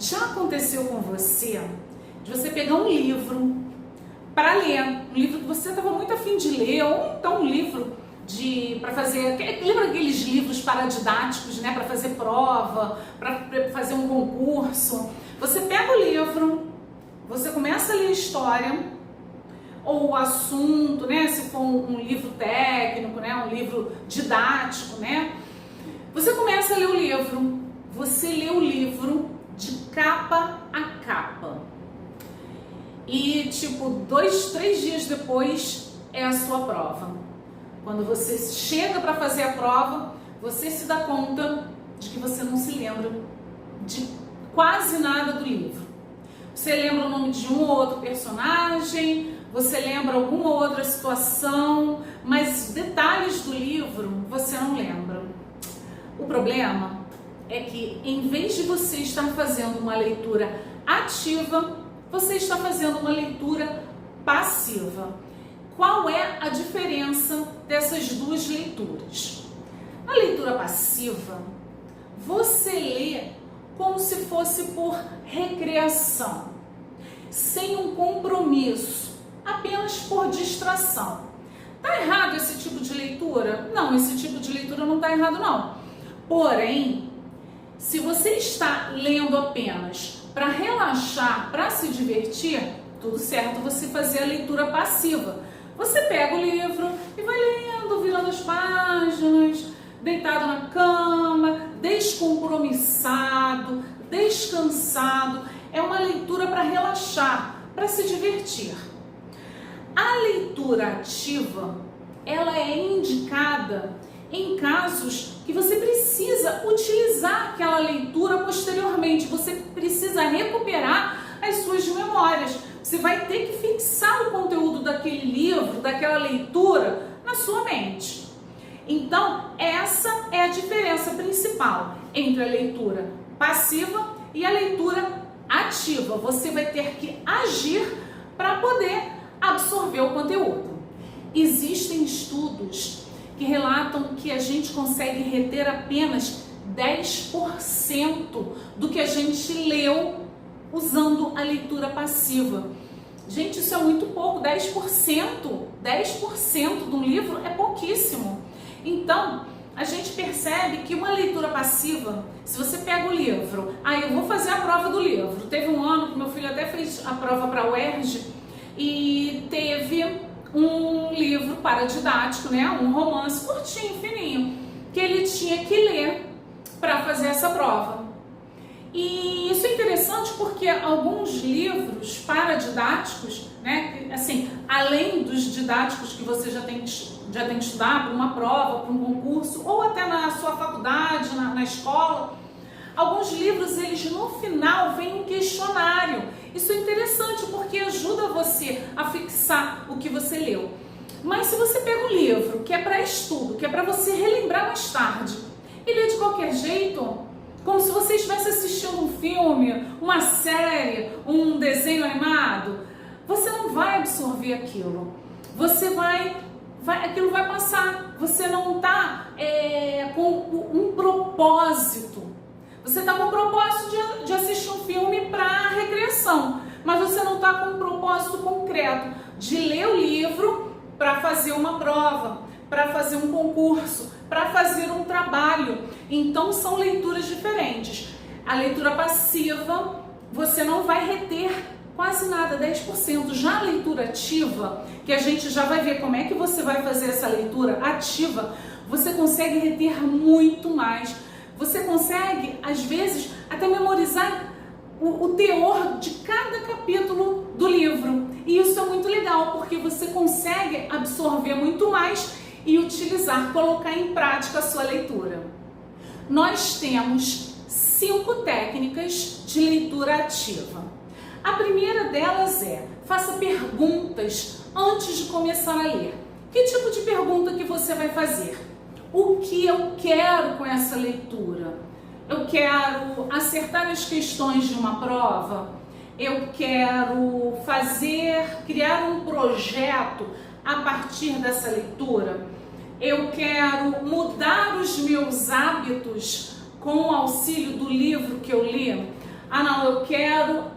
Já aconteceu com você de você pegar um livro para ler, um livro que você estava muito afim de ler, ou então um livro para fazer, lembra aqueles livros paradidáticos, né, para fazer prova, para fazer um concurso? Você pega o livro, você começa a ler a história ou o assunto, né, se for um livro técnico, né, um livro didático, né? Você começa a ler o livro, você lê o livro de capa a capa. E tipo, 2, 3 dias depois é a sua prova. Quando você chega para fazer a prova, você se dá conta de que você não se lembra de quase nada do livro. Você lembra o nome de um ou outro personagem, você lembra alguma outra situação, mas detalhes do livro você não lembra. O problema é que, em vez de você estar fazendo uma leitura ativa, você está fazendo uma leitura passiva. Qual é a diferença dessas duas leituras? Na leitura passiva, você lê como se fosse por recreação, sem um compromisso, apenas por distração. Tá errado esse tipo de leitura? Não, esse tipo de leitura não tá errado não. Porém, se você está lendo apenas para relaxar, para se divertir, tudo certo você fazer a leitura passiva. Você pega o livro e vai lendo, virando as páginas, deitado na cama, descompromissado, descansado. É uma leitura para relaxar, para se divertir. A leitura ativa, ela é indicada em casos que você precisa utilizar aquela leitura posteriormente, você precisa recuperar as suas memórias. Você vai ter que fixar o conteúdo daquele livro, daquela leitura na sua mente. Então, essa é a diferença principal entre a leitura passiva e a leitura ativa. Você vai ter que agir para poder absorver o conteúdo. Existem estudos que relatam que a gente consegue reter apenas 10% do que a gente leu usando a leitura passiva. Gente, isso é muito pouco, 10% de um livro é pouquíssimo. Então, a gente percebe que uma leitura passiva, se você pega o livro, eu vou fazer a prova do livro. Teve um ano que meu filho até fez a prova para a UERJ e teve um livro paradidático, né, um romance curtinho, fininho, que ele tinha que ler para fazer essa prova. E isso é interessante porque alguns livros paradidáticos, né, assim, além dos didáticos que você já tem que estudar para uma prova, para um concurso, ou até na sua faculdade, na escola, alguns livros, eles no final vêm um questionário. Isso é interessante porque ajuda você a fixar o que você leu. Mas se você pega um livro que é para estudo, que é para você relembrar mais tarde, e lê de qualquer jeito, como se você estivesse assistindo um filme, uma série, um desenho animado, você não vai absorver aquilo. Aquilo vai passar. Você não está com um propósito. Você está com o propósito de assistir um filme para recreação, mas você não está com um propósito concreto de ler o livro para fazer uma prova, para fazer um concurso, para fazer um trabalho. Então são leituras diferentes. A leitura passiva, você não vai reter quase nada, 10%. Já a leitura ativa, que a gente já vai ver como é que você vai fazer essa leitura ativa, você consegue reter muito mais. Você consegue, às vezes, até memorizar o teor de cada capítulo do livro. E isso é muito legal, porque você consegue absorver muito mais e utilizar, colocar em prática a sua leitura. Nós temos 5 técnicas de leitura ativa. A primeira delas é: faça perguntas antes de começar a ler. Que tipo de pergunta que você vai fazer? O que eu quero com essa leitura? Eu quero acertar as questões de uma prova? Eu quero criar um projeto a partir dessa leitura? Eu quero mudar os meus hábitos com o auxílio do livro que eu li? Ah, não, eu quero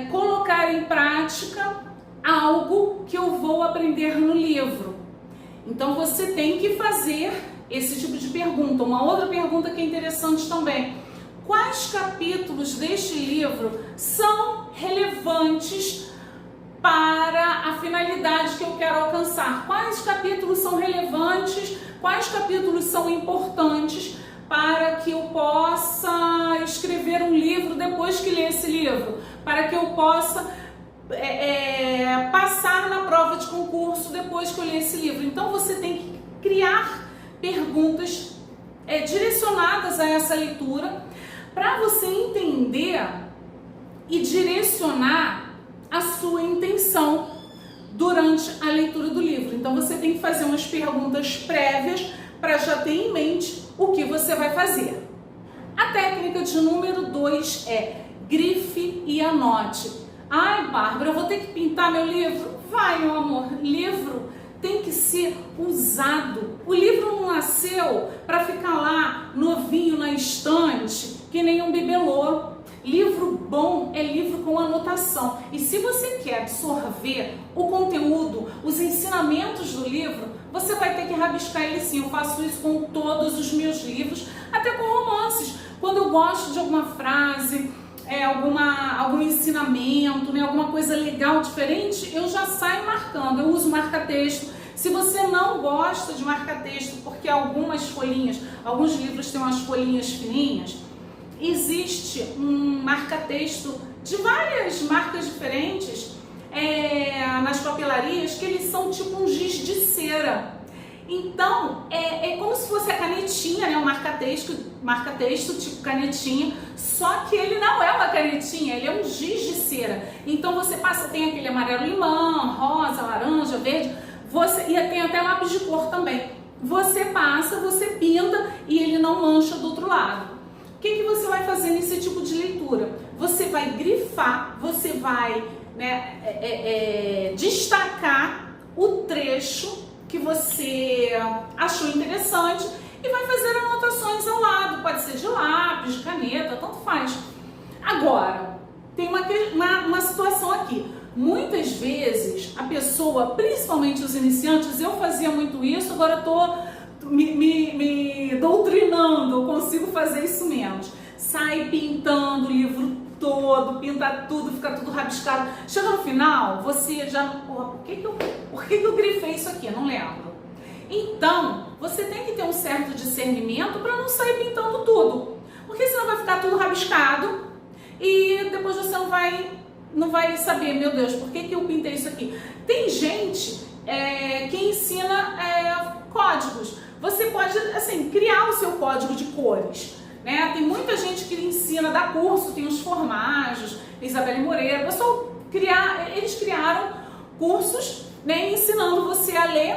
colocar em prática algo que eu vou aprender no livro. Então você tem que fazer esse tipo de pergunta. Uma outra pergunta que é interessante também: quais capítulos deste livro são relevantes para a finalidade que eu quero alcançar? Quais capítulos são relevantes? Quais capítulos são importantes para que eu possa escrever um livro depois que ler esse livro? Para que eu possa passar na prova de concurso depois que eu ler esse livro? Então você tem que criar perguntas direcionadas a essa leitura para você entender e direcionar a sua intenção durante a leitura do livro. Então você tem que fazer umas perguntas prévias para já ter em mente o que você vai fazer. A técnica de número 2 é grife e anote. Ai, Bárbara, eu vou ter que pintar meu livro? Vai, meu amor, livro tem que ser usado. O livro não nasceu para ficar lá novinho na estante, que nem um bibelô. Livro bom é livro com anotação. E se você quer absorver o conteúdo, os ensinamentos do livro, você vai ter que rabiscar ele sim. Eu faço isso com todos os meus livros, até com romances. Quando eu gosto de alguma frase, algum ensinamento, alguma coisa legal, diferente, eu já saio marcando. Eu uso marca-texto. Se você não gosta de marca-texto, porque algumas folhinhas, alguns livros têm umas folhinhas fininhas, existe um marca-texto de várias marcas diferentes nas papelarias, que eles são tipo um giz de cera. Então, é como se fosse a canetinha, né? Um marca-texto tipo canetinha, só que ele não é uma canetinha, ele é um giz de cera. Então você passa, tem aquele amarelo-limão, rosa, laranja, verde, e tem até lápis de cor também. Você passa, você pinta e ele não mancha do outro lado. O que você vai fazer nesse tipo de leitura? Você vai grifar, você vai destacar o trecho que você achou interessante e vai fazer anotações ao lado. Pode ser de lápis, de caneta, tanto faz. Agora, tem uma situação aqui. Muitas vezes a pessoa, principalmente os iniciantes, eu fazia muito isso, agora estou me doutrinando, eu consigo fazer isso menos. Sai pintando o livro todo, pinta tudo, fica tudo rabiscado. Chega no final, você já... Porra, por que eu grifei isso aqui? Não lembro. Então, você tem que ter um certo discernimento para não sair pintando tudo. Porque senão vai ficar tudo rabiscado e depois você não vai saber, meu Deus, por que eu pintei isso aqui? Tem gente que ensina códigos. Você pode, assim, criar o seu código de cores, né? Tem muita gente que ensina, dá curso, tem os Formagens, Isabelle Moreira, pessoal, eles criaram cursos, né, ensinando você a ler.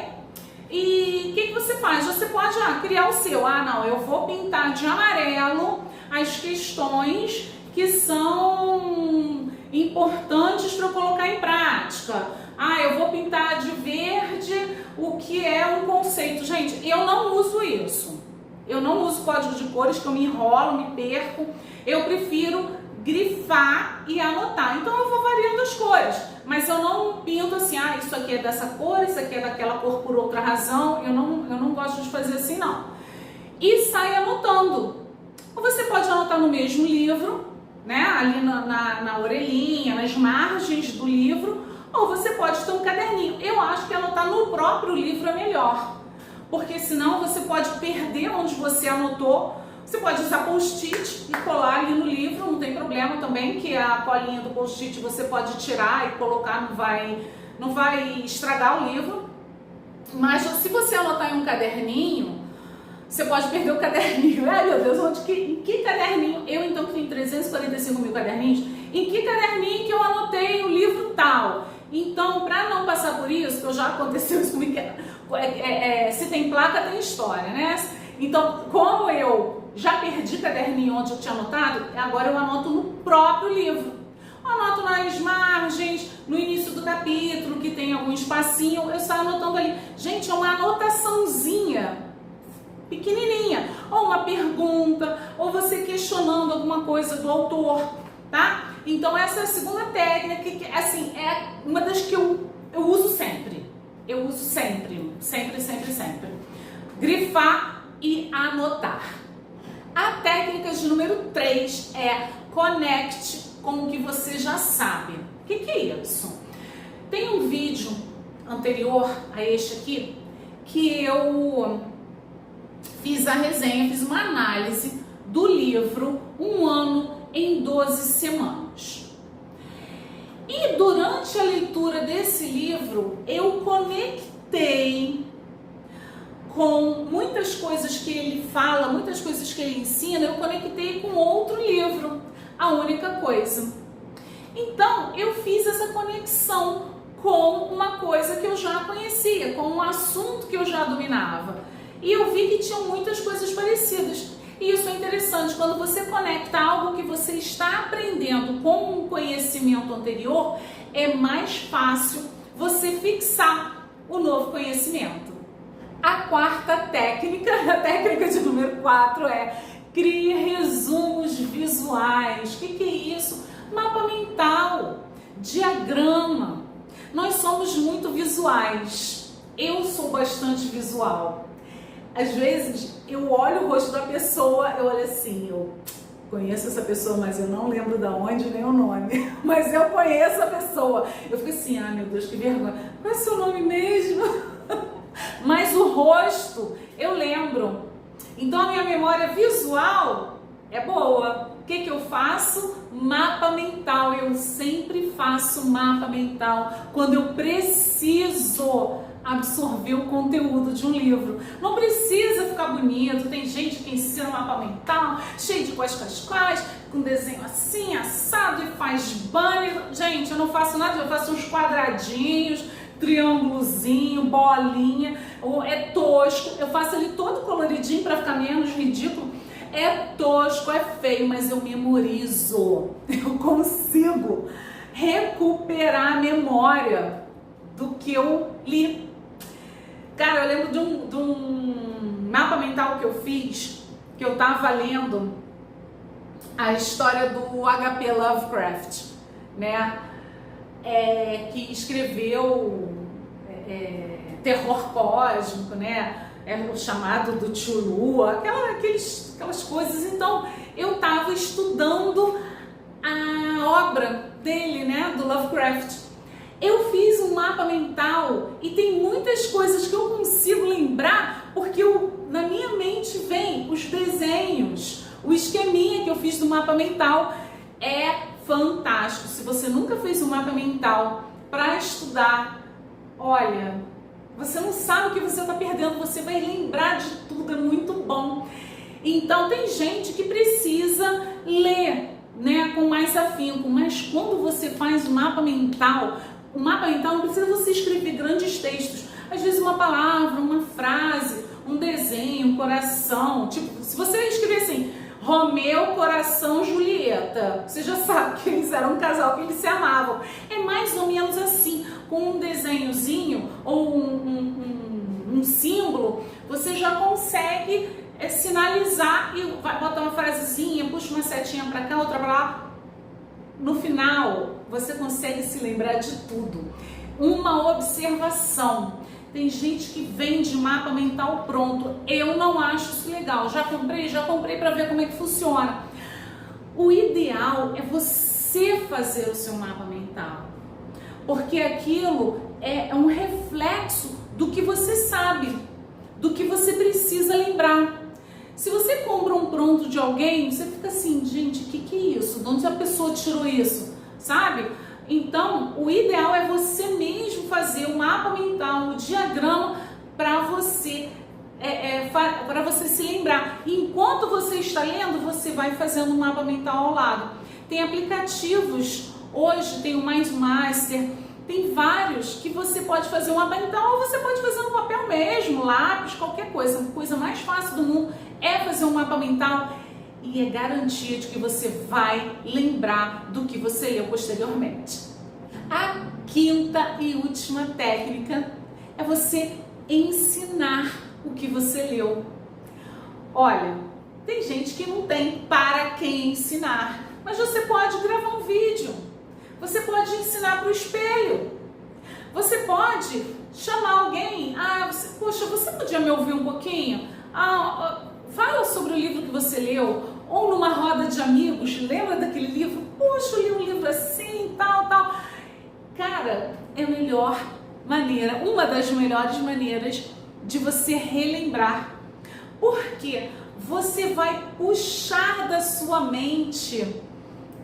E o que você faz? Você pode criar o seu. Não, eu vou pintar de amarelo as questões que são importantes para eu colocar em prática. Eu vou pintar de verde o que é um conceito. Gente, eu não uso isso. Eu não uso código de cores, que eu me enrolo, me perco. Eu prefiro grifar e anotar. Então eu vou variando as cores. Mas eu não pinto assim, isso aqui é dessa cor, isso aqui é daquela cor por outra razão. Eu não gosto de fazer assim, não. E sai anotando. Ou você pode anotar no mesmo livro, né? Ali na orelhinha, nas margens do livro. Ou você pode ter um caderninho. Eu acho que anotar no próprio livro é melhor, porque senão você pode perder onde você anotou. Você pode usar post-it e colar ali no livro, não tem problema também, que a colinha do post-it você pode tirar e colocar, não vai estragar o livro. Mas se você anotar em um caderninho, você pode perder o caderninho. Ai, meu Deus, em que caderninho? Eu, então, que tenho 345 mil caderninhos, em que caderninho que eu anotei o livro tal? Então, para não passar por isso, que já aconteceu isso comigo, se tem placa, tem história, né? Então, como eu já perdi caderninho onde eu tinha anotado, agora eu anoto no próprio livro. Eu anoto nas margens, no início do capítulo, que tem algum espacinho, eu saio anotando ali. Gente, é uma anotaçãozinha pequenininha, ou uma pergunta, ou você questionando alguma coisa do autor, tá? Então essa é a segunda técnica, que assim, é uma das que eu uso sempre. Eu uso sempre. Grifar e anotar. A técnica de número 3 é conecte com o que você já sabe. O que é isso? Tem um vídeo anterior a este aqui que eu fiz a resenha, fiz uma análise do livro Um Ano em 12 Semanas. E durante a leitura desse livro, eu conectei com muitas coisas que ele fala, muitas coisas que ele ensina, eu conectei com outro livro, A Única Coisa. Então, eu fiz essa conexão com uma coisa que eu já conhecia, com um assunto que eu já dominava. E eu vi que tinham muitas coisas parecidas. E isso é interessante, quando você conecta algo que você está aprendendo com um conhecimento anterior, é mais fácil você fixar o novo conhecimento. A quarta técnica, a técnica de número 4 é crie resumos visuais. O que é isso? Mapa mental, diagrama. Nós somos muito visuais. Eu sou bastante visual. Às vezes eu olho o rosto da pessoa, eu olho assim, eu conheço essa pessoa, mas eu não lembro de onde nem o nome. Mas eu conheço a pessoa. Eu fico assim, ah, meu Deus, que vergonha. Qual é o seu nome mesmo? Mas o rosto eu lembro. Então a minha memória visual é boa. O que eu faço? Mapa mental. Eu sempre faço mapa mental quando eu preciso absorver o conteúdo de um livro. Não precisa ficar bonito. Tem gente que ensina mapa mental cheio de quais, com desenho assim, assado, e faz banner. Gente, eu não faço nada, eu faço uns quadradinhos, triângulozinho, bolinha, é tosco, eu faço ali todo coloridinho para ficar menos ridículo, é tosco, é feio, mas eu memorizo, eu consigo recuperar a memória do que eu li. Cara, eu lembro de um mapa mental que eu fiz, que eu tava lendo a história do H.P. Lovecraft, né? Que escreveu terror cósmico, né? O chamado do Cthulhu, aquelas coisas. Então, eu estava estudando a obra dele, né? Do Lovecraft. Eu fiz um mapa mental e tem muitas coisas que eu consigo lembrar porque na minha mente vem os desenhos, o esqueminha que eu fiz do mapa mental. É fantástico. Se você nunca fez um mapa mental para estudar, olha, você não sabe o que você está perdendo, você vai lembrar de tudo, é muito bom. Então tem gente que precisa ler, né, com mais afinco, mas quando você faz um mapa mental não precisa você escrever grandes textos, às vezes uma palavra, uma frase, um desenho, um coração, tipo, se você escrever assim, Romeu, coração, Julieta, você já sabe que eles eram um casal, que eles se amavam. É mais ou menos assim, com um desenhozinho ou um símbolo, você já consegue sinalizar e vai botar uma frasezinha, puxa uma setinha para cá, outra para lá. No final, você consegue se lembrar de tudo. Uma observação. Tem gente que vende mapa mental pronto. Eu não acho isso legal. Já comprei para ver como é que funciona. O ideal é você fazer o seu mapa mental. Porque aquilo é um reflexo do que você sabe, do que você precisa lembrar. Se você compra um pronto de alguém, você fica assim, gente, o que é isso? De onde a pessoa tirou isso? Sabe? Então, o ideal é você mesmo fazer o mapa mental, o diagrama, para você se lembrar. E enquanto você está lendo, você vai fazendo um mapa mental ao lado. Tem aplicativos, hoje tem o MindMaster, tem vários que você pode fazer um mapa mental ou você pode fazer no papel mesmo, lápis, qualquer coisa. A coisa mais fácil do mundo é fazer um mapa mental e é garantia de que você vai lembrar do que você leu posteriormente. A quinta e última técnica é você ensinar o que você leu. Olha, tem gente que não tem para quem ensinar, mas você pode gravar um vídeo, você pode ensinar para o espelho, você pode chamar alguém, poxa, você podia me ouvir um pouquinho? Fala sobre o livro que você leu, ou numa roda de amigos, lembra daquele livro? Poxa, eu li um livro assim, tal. Cara, é a melhor maneira, uma das melhores maneiras de você relembrar, porque você vai puxar da sua mente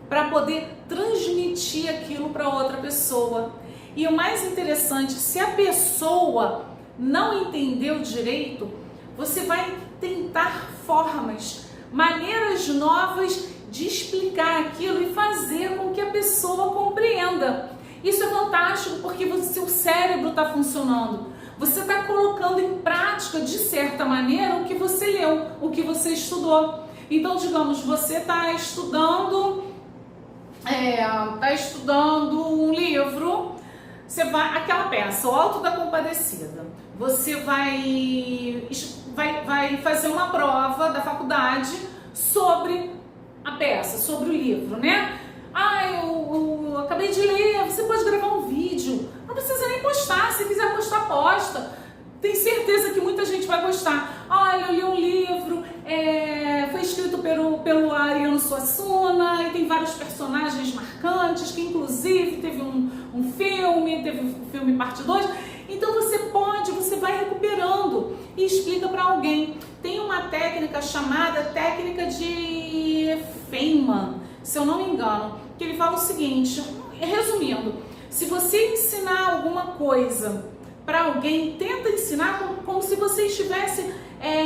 para poder transmitir aquilo para outra pessoa. E o mais interessante, se a pessoa não entendeu direito, você vai tentar formas, maneiras novas de explicar aquilo e fazer com que a pessoa compreenda. Isso é fantástico porque o seu cérebro está funcionando. Você está colocando em prática, de certa maneira, o que você leu, o que você estudou. Então, digamos, você está estudando um livro, você vai, aquela peça, O Alto da Compadecida. Você vai fazer uma prova da faculdade sobre a peça, sobre o livro, né? Eu acabei de ler, você pode gravar um vídeo, não precisa nem postar, se quiser postar, posta. Tenho certeza que muita gente vai gostar. Olha, eu li um livro, foi escrito pelo Ariano Suassuna e tem vários personagens marcantes, que inclusive teve um filme parte 2. Então você vai recuperando e explica para alguém. Tem uma técnica chamada técnica de Feynman, se eu não me engano, que ele fala o seguinte, resumindo, se você ensinar alguma coisa para alguém, tenta ensinar como se você estivesse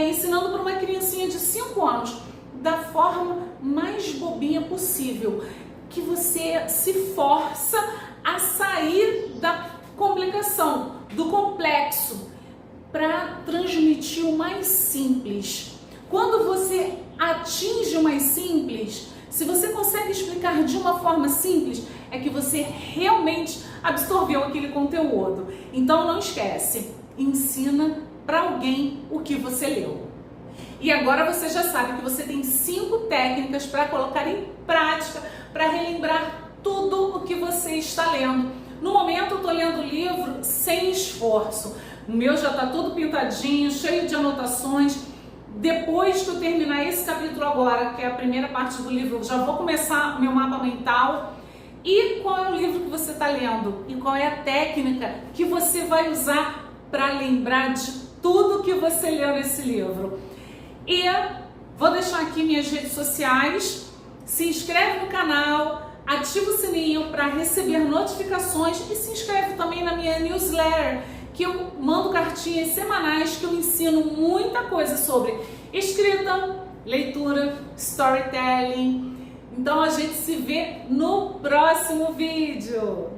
ensinando para uma criancinha de 5 anos, da forma mais bobinha possível, que você se força a sair da complicação, do complexo, para transmitir o mais simples. Quando você atinge o mais simples, se você consegue explicar de uma forma simples, é que você realmente absorveu aquele conteúdo. Então não esquece, ensina para alguém o que você leu. E agora você já sabe que você tem 5 técnicas para colocar em prática, para relembrar tudo o que você está lendo. No momento eu estou lendo o livro sem esforço. O meu já está todo pintadinho, cheio de anotações. Depois que eu terminar esse capítulo agora, que é a primeira parte do livro, eu já vou começar o meu mapa mental. E qual é o livro que você está lendo? E qual é a técnica que você vai usar para lembrar de tudo que você leu nesse livro? E vou deixar aqui minhas redes sociais. Se inscreve no canal, ativa o sininho para receber notificações e se inscreve também na minha newsletter, que eu mando cartinhas semanais que eu ensino muita coisa sobre escrita, leitura, storytelling. Então a gente se vê no próximo vídeo.